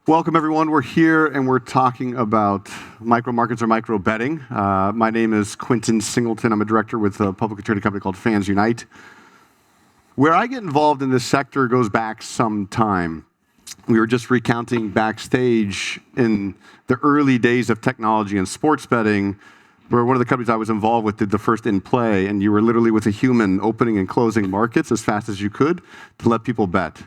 Welcome, everyone. We're here and we're talking about micro markets or micro betting. My name is Quinton Singleton. I'm a director with a publicly traded company called FansUnite. Where I get involved in this sector goes back some time. We were just recounting backstage in the early days of technology and sports betting, where one of the companies I was involved with did the first in-play, and you were literally with a human opening and closing markets as fast as you could to let people bet.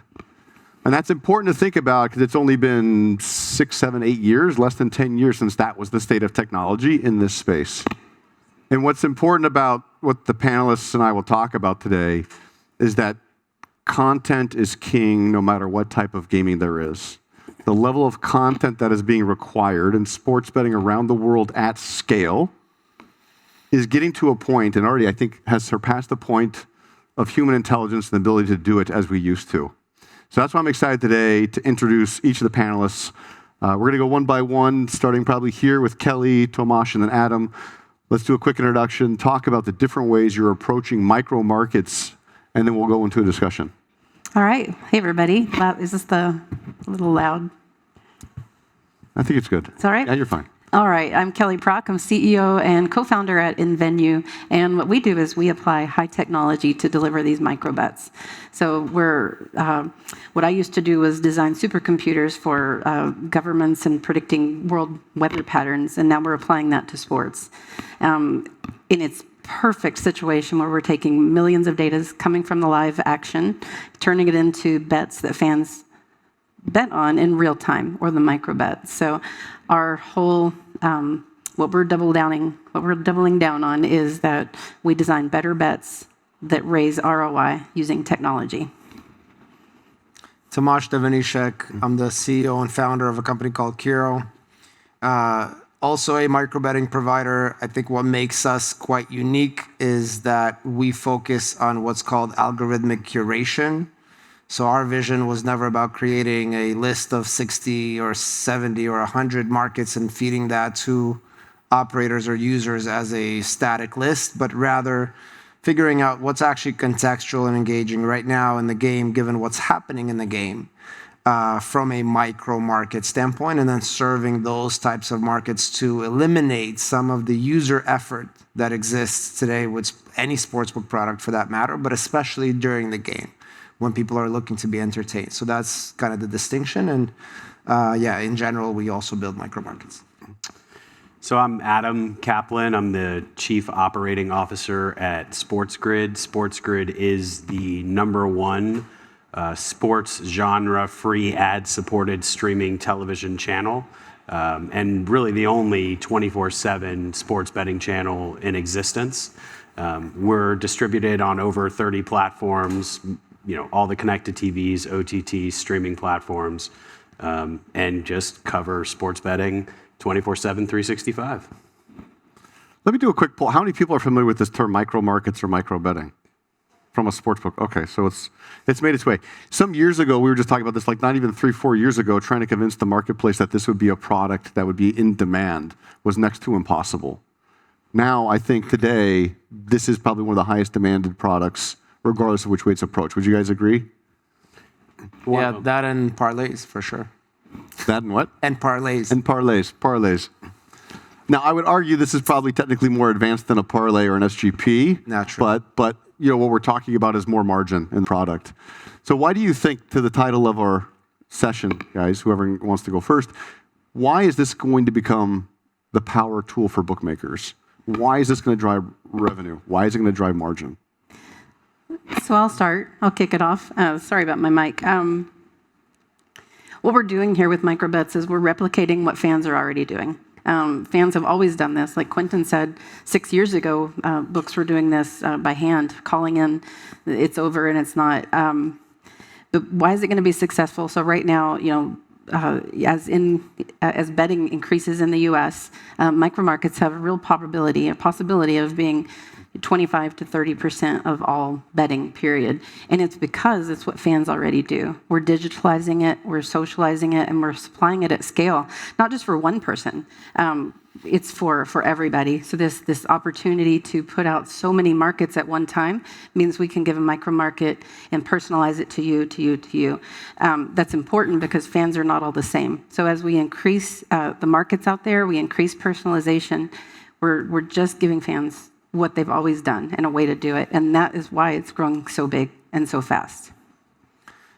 And that's important to think about because it's only been 6, 7, 8 years, less than 10 years since that was the state of technology in this space. And what's important about what the panelists and I will talk about today is that content is king no matter what type of gaming there is. The level of content that is being required in sports betting around the world at scale is getting to a point, and already I think has surpassed the point of human intelligence and the ability to do it as we used to. So that's why I'm excited today to introduce each of the panelists. We're going to go one by one, starting probably here with Kelly, Tomash, and then Adam. Let's do a quick introduction, talk about the different ways you're approaching micro markets, and then we'll go into a discussion. All right. Hey, everybody. Is this a little loud? I think it's good. It's all right? Yeah, you're fine. All right. I'm Kelly Pracht. I'm CEO and co-founder at nVenue. And what we do is we apply high technology to deliver these micro bets. So what I used to do was design supercomputers for governments and predicting world weather patterns. And now we're applying that to sports. In its perfect situation where we're taking millions of data coming from the live action, turning it into bets that fans bet on in real time, or the micro bet. So our whole what we're doubling down on is that we design better bets that raise ROI using technology. Tomash Devenishek. I'm the CEO and founder of a company called Kero. Also a micro betting provider. I think what makes us quite unique is that we focus on what's called algorithmic curation. So our vision was never about creating a list of 60 or 70 or 100 markets and feeding that to operators or users as a static list, but rather figuring out what's actually contextual and engaging right now in the game, given what's happening in the game from a micro market standpoint, and then serving those types of markets to eliminate some of the user effort that exists today with any sportsbook product for that matter, but especially during the game, when people are looking to be entertained. So that's kind of the distinction. And in general, we also build micro markets. So I'm Adam Kaplan. I'm the Chief Operating Officer at SportsGrid. SportsGrid is the #1 sports genre free ad-supported streaming television channel, and really the only 24/7 sports betting channel in existence. We're distributed on over 30 platforms, all the connected TVs, OTT, streaming platforms, and just cover sports betting 24/7, 365. Let me do a quick poll. How many people are familiar with this term micro markets or micro betting from a sportsbook? Okay, so it's made its way. Some years ago, we were just talking about this, like not even 3, 4 years ago, trying to convince the marketplace that this would be a product that would be in demand was next to impossible. Now, I think today, this is probably one of the highest demanded products regardless of which way it's approached. Would you guys agree? Yeah, that and parlays, for sure. That and what? And parlays. And parlays. Now, I would argue this is probably technically more advanced than a parlay or an SGP. Naturally. But what we're talking about is more margin in the product. So why do you think, to the title of our session, guys, whoever wants to go first, why is this going to become the power tool for bookmakers? Why is this going to drive revenue? Why is it going to drive margin? So I'll start. I'll kick it off. Sorry about my mic. What we're doing here with microbets is we're replicating what fans are already doing. Fans have always done this. Like Quinton said, 6 years ago, books were doing this by hand, calling in, it's over and it's not. But why is it going to be successful? So right now, as betting increases in the U.S., micro markets have a real possibility of being 25 to 30% of all betting, period. And it's because it's what fans already do. We're digitalizing it, we're socializing it, and we're supplying it at scale, not just for one person. It's for everybody. So this opportunity to put out so many markets at one time means we can give a micro market and personalize it to you. That's important because fans are not all the same. So as we increase the markets out there, we increase personalization. We're just giving fans what they've always done and a way to do it. And that is why it's growing so big and so fast.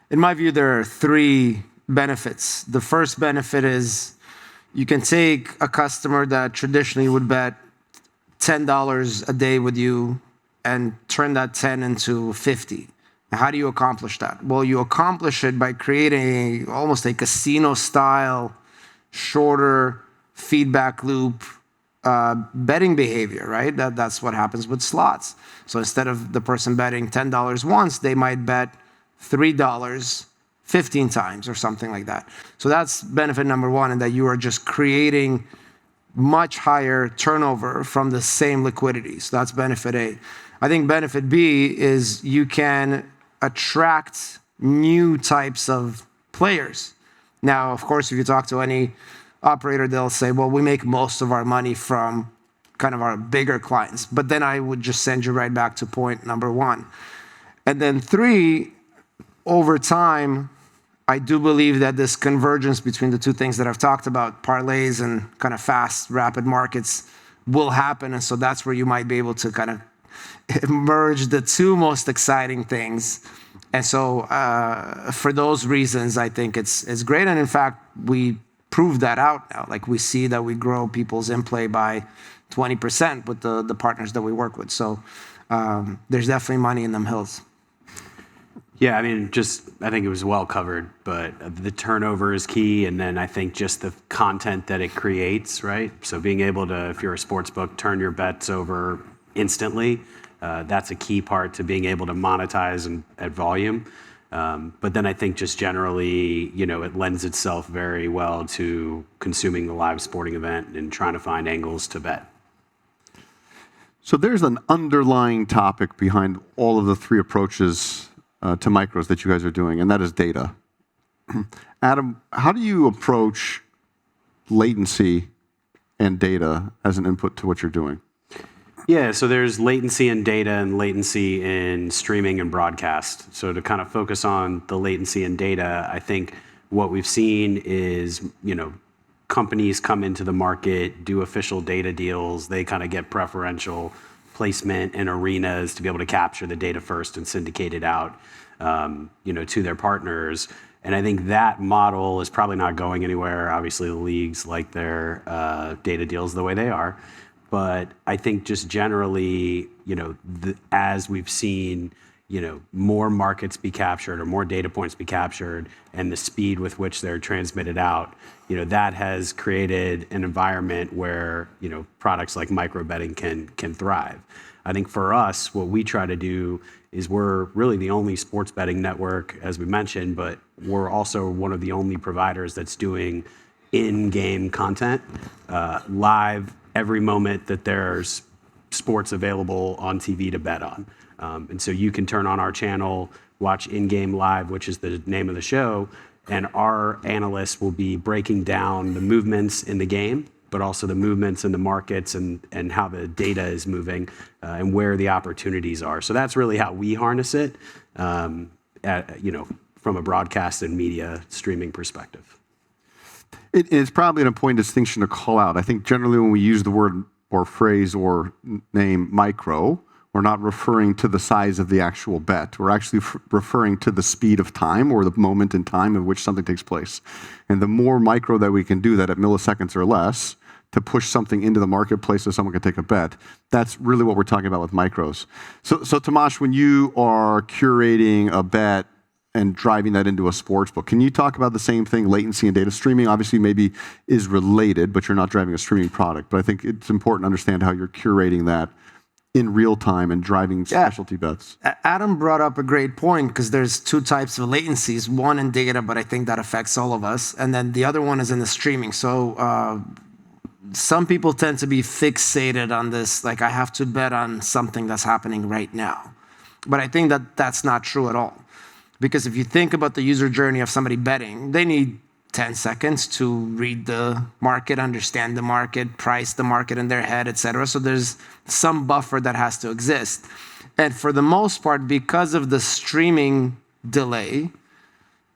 In my view, there are three benefits. The first benefit is you can take a customer that traditionally would bet $10 a day with you and turn that 10 into 50. Now, how do you accomplish that? Well, you accomplish it by creating almost a casino-style, shorter feedback loop betting behavior, right? That's what happens with slots. So instead of the person betting $10 once, they might bet $3 15 times or something like that. So that's benefit number one, and that you are just creating much higher turnover from the same liquidity. So that's benefit A. I think benefit B is you can attract new types of players. Now, of course, if you talk to any operator, they'll say, well, we make most of our money from kind of our bigger clients. But then I would just send you right back to point number one. And then three, over time, I do believe that this convergence between the two things that I've talked about, parlays and kind of fast, rapid markets, will happen. And so that's where you might be able to kind of merge the two most exciting things. And so for those reasons, I think it's great. And in fact, we prove that out now. Like, we see that we grow people's in-play by 20% with the partners that we work with. So there's definitely money in them hills. Yeah, I mean, I think it was well covered, but the turnover is key, and then I think just the content that it creates, right? So being able to, if you're a sports book, turn your bets over instantly, that's a key part to being able to monetize at volume. But then I think just generally, it lends itself very well to consuming the live sporting event and trying to find angles to bet. So there's an underlying topic behind all of the three approaches to micros that you guys are doing, and that is data. Adam, how do you approach latency and data as an input to what you're doing? Yeah, so there's latency in data and latency in streaming and broadcast. So to kind of focus on the latency in data, I think what we've seen is, companies come into the market, do official data deals, they kind of get preferential placement in arenas to be able to capture the data first and syndicate it out, to their partners. And I think that model is probably not going anywhere. Obviously, the leagues like their data deals the way they are. But I think just generally, as we've seen, more markets be captured or more data points be captured, and the speed with which they're transmitted out, that has created an environment where, products like micro betting can thrive. I think for us, what we try to do is we're really the only sports betting network, as we mentioned, but we're also one of the only providers that's doing in-game content, live every moment that there's sports available on TV to bet on. And so you can turn on our channel, watch In-Game Live, which is the name of the show, and our analysts will be breaking down the movements in the game, but also the movements in the markets and how the data is moving and where the opportunities are. So that's really how we harness it, from a broadcast and media streaming perspective. It's probably an important distinction to call out. I think generally when we use the word or phrase or name micro, we're not referring to the size of the actual bet. We're actually referring to the speed of time or the moment in time in which something takes place. And the more micro that we can do that at milliseconds or less to push something into the marketplace so someone can take a bet, that's really what we're talking about with micros. So Tomash, when you are curating a bet and driving that into a sports book, can you talk about the same thing, latency and data streaming? Obviously maybe is related, but you're not driving a streaming product. But I think it's important to understand how you're curating that in real time and driving specialty bets. Adam brought up a great point, because there's two types of latencies, one in data, but I think that affects all of us. And then the other one is in the streaming. So some people tend to be fixated on this, like I have to bet on something that's happening right now. But I think that that's not true at all. Because if you think about the user journey of somebody betting, they need 10 seconds to read the market, understand the market, price the market in their head, etc. So there's some buffer that has to exist. And for the most part, because of the streaming delay,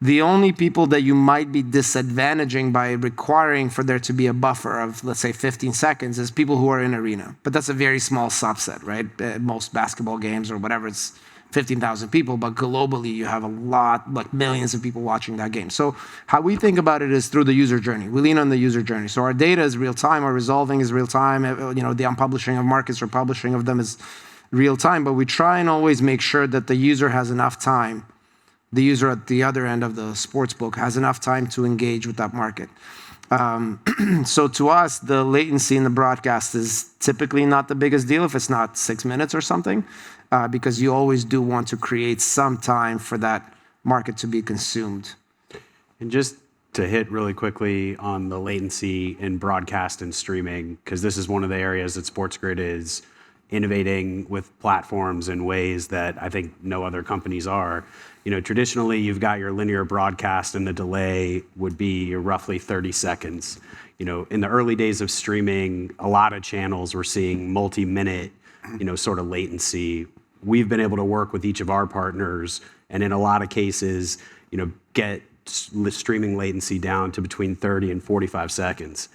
the only people that you might be disadvantaging by requiring for there to be a buffer of, let's say, 15 seconds is people who are in arena. But that's a very small subset, right? Most basketball games or whatever, it's 15,000 people, but globally you have a lot, like millions of people watching that game. So how we think about it is through the user journey. We lean on the user journey. So our data is real time, our resolving is real time, the unpublishing of markets or publishing of them is real time, but we try and always make sure that the user has enough time. The user at the other end of the sports book has enough time to engage with that market. So to us, the latency in the broadcast is typically not the biggest deal if it's not 6 minutes or something, because you always do want to create some time for that market to be consumed. And just to hit really quickly on the latency in broadcast and streaming, because this is one of the areas that SportsGrid is innovating with platforms in ways that I think no other companies are. Traditionally, you've got your linear broadcast and the delay would be roughly 30 seconds. In the early days of streaming, a lot of channels were seeing multi-minute, sort of latency. We've been able to work with each of our partners and in a lot of cases, get streaming latency down to between 30 and 45 seconds,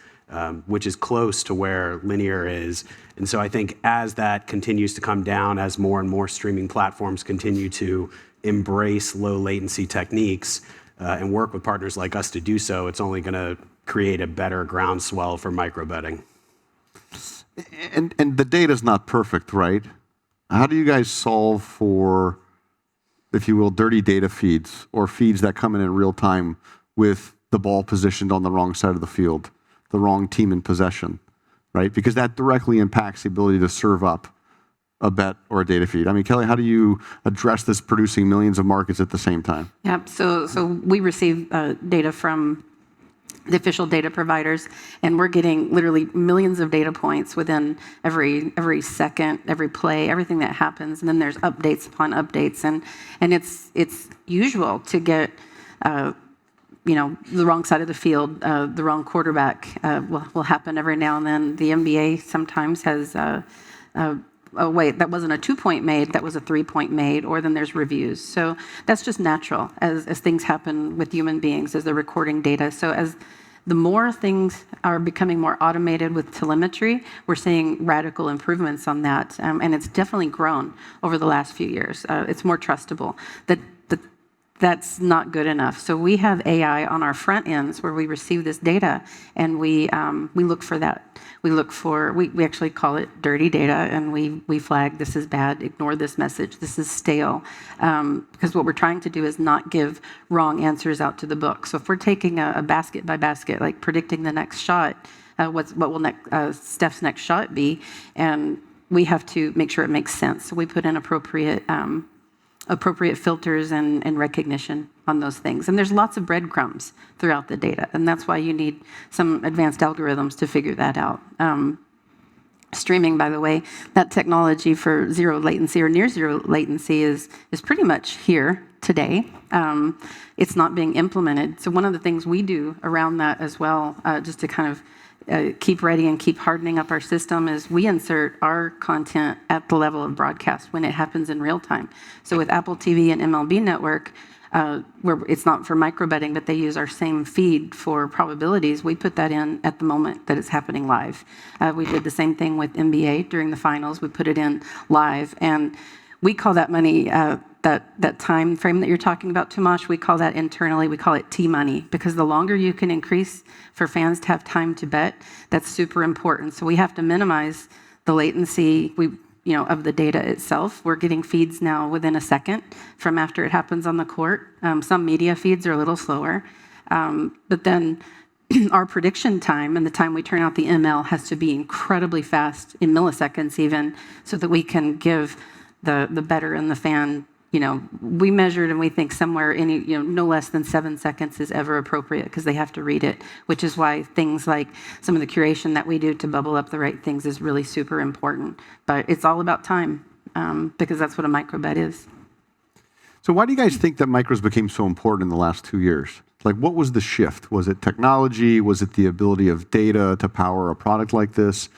which is close to where linear is. And so I think as that continues to come down, as more and more streaming platforms continue to embrace low latency techniques and work with partners like us to do so, it's only going to create a better groundswell for micro betting. And the data's not perfect, right? How do you guys solve for, if you will, dirty data feeds or feeds that come in real time with the ball positioned on the wrong side of the field, the wrong team in possession, right? Because that directly impacts the ability to serve up a bet or a data feed. I mean, Kelly, how do you address this producing millions of markets at the same time? Yep. So we receive data from the official data providers, and we're getting literally millions of data points within every second, every play, everything that happens, and then there's updates upon updates, and it's usual to get the wrong side of the field, the wrong quarterback will happen every now and then. The NBA sometimes has oh wait, that wasn't a 2-point made, that was a 3-point made, or then there's reviews. So that's just natural as things happen with human beings, as they're recording data. So as the more things are becoming more automated with telemetry, we're seeing radical improvements on that. And it's definitely grown over the last few years. It's more trustable. That's not good enough. So we have AI on our front ends where we receive this data, and we look for that. We actually call it dirty data, and we flag this is bad, ignore this message, this is stale. Because what we're trying to do is not give wrong answers out to the book. So if we're taking a basket by basket, like predicting the next shot, what will Steph's next shot be, and we have to make sure it makes sense. So we put in appropriate filters and recognition on those things. And there's lots of breadcrumbs throughout the data, and that's why you need some advanced algorithms to figure that out. Streaming, by the way, that technology for zero latency or near zero latency is pretty much here today. It's not being implemented. So one of the things we do around that as well, just to kind of keep ready and keep hardening up our system, is we insert our content at the level of broadcast when it happens in real time. So with Apple TV and MLB Network, where it's not for micro betting, but they use our same feed for probabilities, we put that in at the moment that it's happening live. We did the same thing with NBA during the finals. We put it in live, and we call that money, that time frame that you're talking about, Tomash, we call that internally, we call it T-money, because the longer you can increase for fans to have time to bet, that's super important. So we have to minimize the latency of the data itself. We're getting feeds now within a second from after it happens on the court. Some media feeds are a little slower, but then our prediction time and the time we turn out the ML has to be incredibly fast, in milliseconds even, so that we can give the bettor and the fan we measured and we think somewhere no less than 7 seconds is ever appropriate because they have to read it, which is why things like some of the curation that we do to bubble up the right things is really super important. But it's all about time because that's what a microbet is. So why do you guys think that micros became so important in the last 2 years? Like, what was the shift? Was it technology? Was it the ability of data to power a product like this?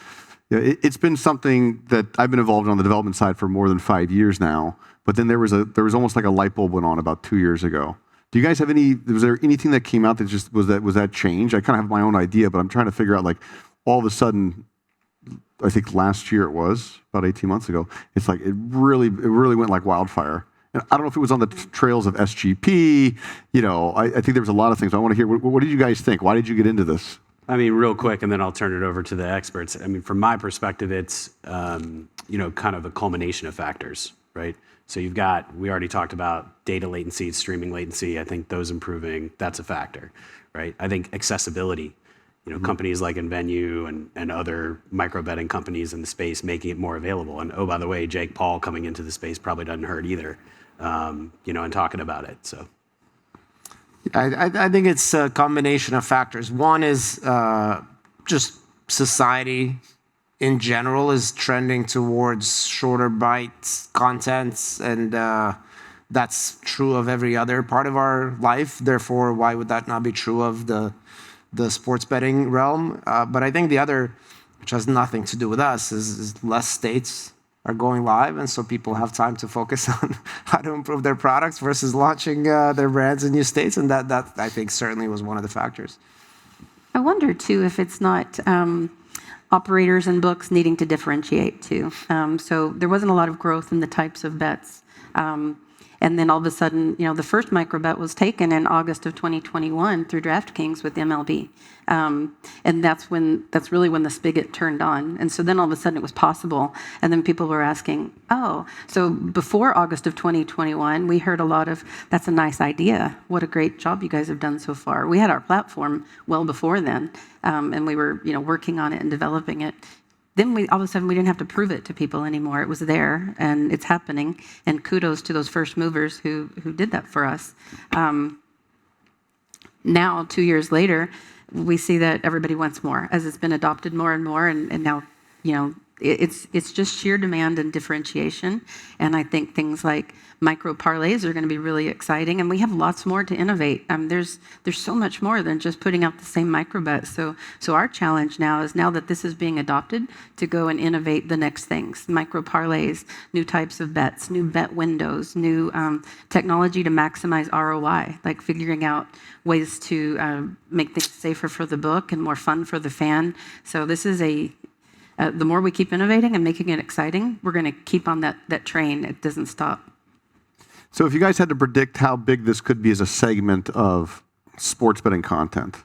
It's been something that I've been involved in on the development side for more than 5 years now. But then there was almost like a light bulb went on about 2 years ago. Do you guys have was there anything that came out that just was that change? I kind of have my own idea, but I'm trying to figure out, like, all of a sudden, I think last year it was, about 18 months ago, it's like it really went like wildfire. And I don't know if it was on the trails of SGP. I think there was a lot of things. I want to hear, what did you guys think? Why did you get into this? I mean, real quick, and then I'll turn it over to the experts. I mean, from my perspective, it's, kind of a culmination of factors, right? So we already talked about data latency, streaming latency. I think those improving, that's a factor, right? I think accessibility, companies like nVenue and other micro betting companies in the space making it more available. And oh, by the way, Jake Paul coming into the space probably doesn't hurt either, and talking about it, so. I think it's a combination of factors. One is just society in general is trending towards shorter bites contents, and that's true of every other part of our life. Therefore, why would that not be true of the sports betting realm? But I think the other, which has nothing to do with us, is less states are going live, and so people have time to focus on how to improve their products versus launching their brands in new states, and that I think certainly was one of the factors. I wonder too if it's not operators and books needing to differentiate too. So there wasn't a lot of growth in the types of bets. And then all of a sudden, the first micro bet was taken in August of 2021 through DraftKings with MLB. And that's really when the spigot turned on. And so then all of a sudden it was possible. And then people were asking, so before August of 2021, we heard a lot of, that's a nice idea. What a great job you guys have done so far. We had our platform well before then. And we were, working on it and developing it. Then all of a sudden we didn't have to prove it to people anymore. It was there and it's happening. And kudos to those first movers who did that for us. Now, 2 years later, we see that everybody wants more as it's been adopted more and more. And now, it's just sheer demand and differentiation. And I think things like micro parlays are going to be really exciting. And we have lots more to innovate. There's so much more than just putting out the same micro bet. So our challenge now is, now that this is being adopted, to go and innovate the next things. Micro parlays, new types of bets, new bet windows, new technology to maximize ROI, like figuring out ways to make things safer for the book and more fun for the fan. So this is the more we keep innovating and making it exciting, we're going to keep on that train. It doesn't stop. So if you guys had to predict how big this could be as a segment of sports betting content,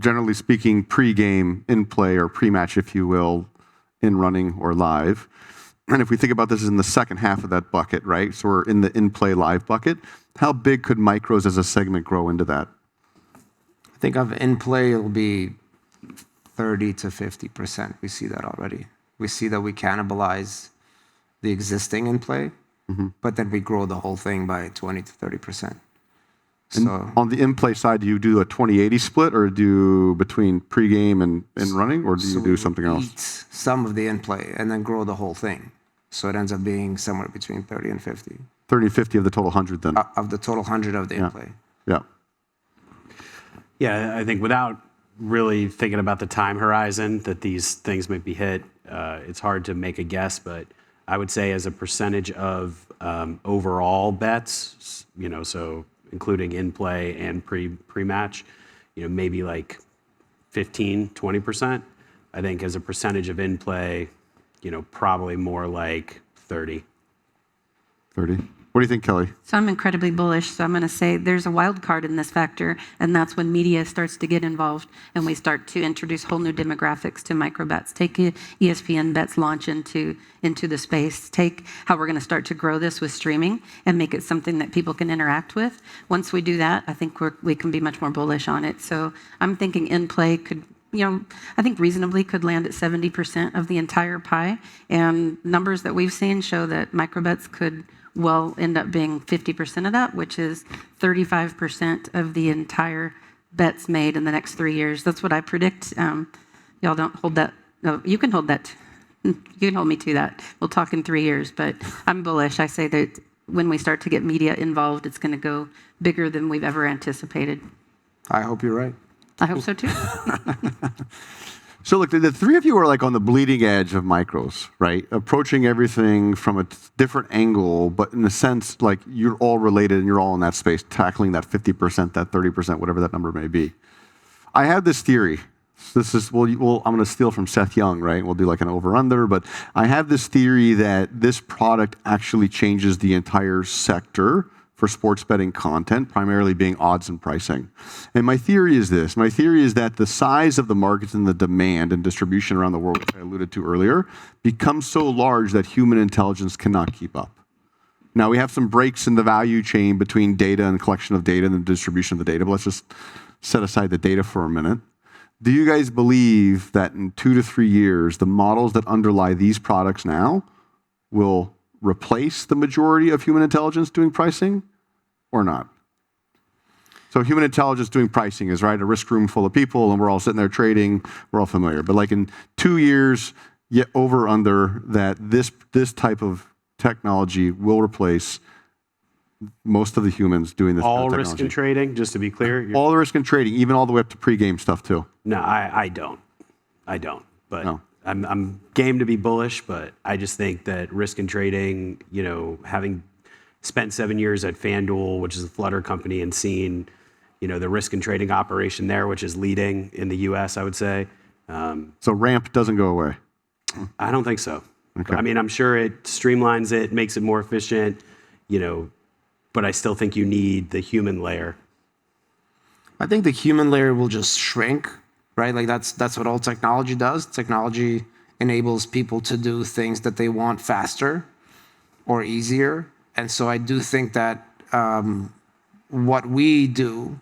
generally speaking, pre-game, in-play, or pre-match, if you will, in running or live, and if we think about this in the second half of that bucket, right? So we're in the in-play live bucket. How big could micros as a segment grow into that? I think of in-play, it'll be 30 to 50%. We see that already. We see that we cannibalize the existing in-play, but then we grow the whole thing by 20 to 30%. So on the in-play side, do you do a 20-80 split, or do between pregame and running, or do you do something else? Eat some of the in-play and then grow the whole thing. So it ends up being somewhere between 30 and 50. 30 and 50 of the total 100 then? Of the total 100 of the in-play. Yeah. Yeah, I think without really thinking about the time horizon that these things might be hit, it's hard to make a guess, but I would say as a percentage of overall bets, so including in-play and pre-match, maybe like 15, 20%. I think as a percentage of in-play, probably more like 30. 30. What do you think, Kelly? So I'm incredibly bullish. So I'm going to say there's a wild card in this factor, and that's when media starts to get involved and we start to introduce whole new demographics to microbets. Take ESPN bets launch into the space. Take how we're going to start to grow this with streaming and make it something that people can interact with. Once we do that, I think we can be much more bullish on it. So I'm thinking in-play could, I think reasonably could land at 70% of the entire pie. And numbers that we've seen show that microbets could will end up being 50% of that, which is 35% of the entire bets made in the next 3 years. That's what I predict. Y'all don't hold that. No, you can hold that. You can hold me to that. We'll talk in 3 years, but I'm bullish. I say that when we start to get media involved, it's going to go bigger than we've ever anticipated. I hope you're right. I hope so too. So look, the three of you are like on the bleeding edge of micros, right? Approaching everything from a different angle, but in a sense, like you're all related and you're all in that space, tackling that 50%, that 30%, whatever that number may be. I have this theory. This is, I'm going to steal from Seth Young, right? We'll do like an over-under, but I have this theory that this product actually changes the entire sector for sports betting content, primarily being odds and pricing. And my theory is this. My theory is that the size of the markets and the demand and distribution around the world, which I alluded to earlier, becomes so large that human intelligence cannot keep up. Now, we have some breaks in the value chain between data and collection of data and the distribution of the data, but let's just set aside the data for a minute. Do you guys believe that in 2 to 3 years, the models that underlie these products now will replace the majority of human intelligence doing pricing or not? So human intelligence doing pricing is, right, a risk room full of people and we're all sitting there trading, we're all familiar. But like in 2 years, yet over under that this type of technology will replace most of the humans doing this. All kind of risk technology. and trading, just to be clear. All the risk and trading, even all the way up to pre-game stuff too. No, I don't. But No. I'm game to be bullish, but I just think that risk and trading, having spent 7 years at FanDuel, which is a Flutter company, and seen, the risk and trading operation there, which is leading in the U.S., I would say. So ramp doesn't go away. I don't think so. Okay. I mean, I'm sure it streamlines it, makes it more efficient, but I still think you need the human layer. I think the human layer will just shrink, right? Like that's what all technology does. Technology enables people to do things that they want faster or easier. And so I do think that what we do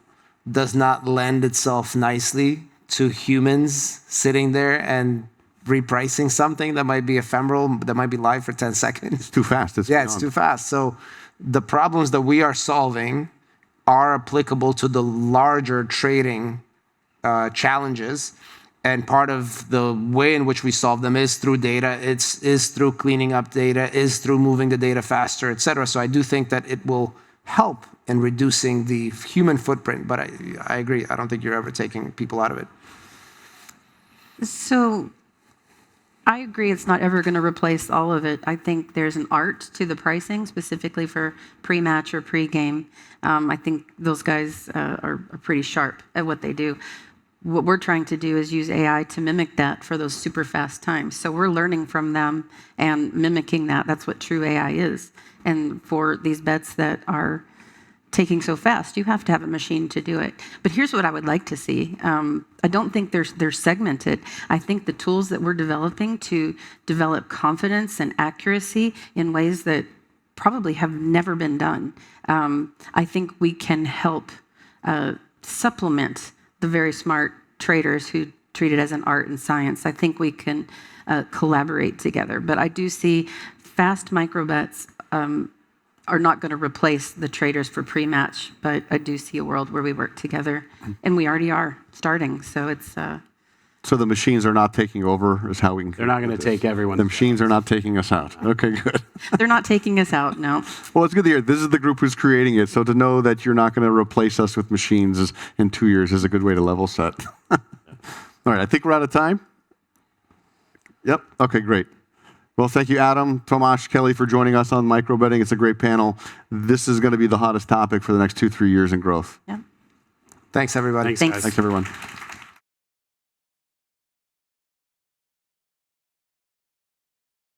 does not lend itself nicely to humans sitting there and repricing something that might be ephemeral, that might be live for 10 seconds. It's too fast. Yeah, it's too fast. So the problems that we are solving are applicable to the larger trading challenges. And part of the way in which we solve them is through data, is through cleaning up data, is through moving the data faster, et cetera. So I do think that it will help in reducing the human footprint. But I agree. I don't think you're ever taking people out of it. So I agree it's not ever going to replace all of it. I think there's an art to the pricing, specifically for pre-match or pre-game. I think those guys are pretty sharp at what they do. What we're trying to do is use AI to mimic that for those super fast times. So we're learning from them and mimicking that. That's what true AI is. And for these bets that are taking so fast, you have to have a machine to do it. But here's what I would like to see. I don't think they're segmented. I think the tools that we're developing to develop confidence and accuracy in ways that probably have never been done, I think we can help supplement the very smart traders who treat it as an art and science. I think we can collaborate together. But I do see fast micro bets are not going to replace the traders for pre-match, but I do see a world where we work together, and we already are starting. So it's. So the machines are not taking over, is how we can. They're not going to take everyone. The machines are not taking us out. Okay, good. They're not taking us out, no. Well, it's good to hear. This is the group who's creating it, so to know that you're not going to replace us with machines in 2 years is a good way to level set. All right, I think we're out of time. Yep. Okay, great. Well, thank you, Adam, Tomash, Kelly, for joining us on micro betting. It's a great panel. This is going to be the hottest topic for the next 2-3 years in growth. Yeah. Thanks, everybody. Thanks, guys. Thanks, everyone.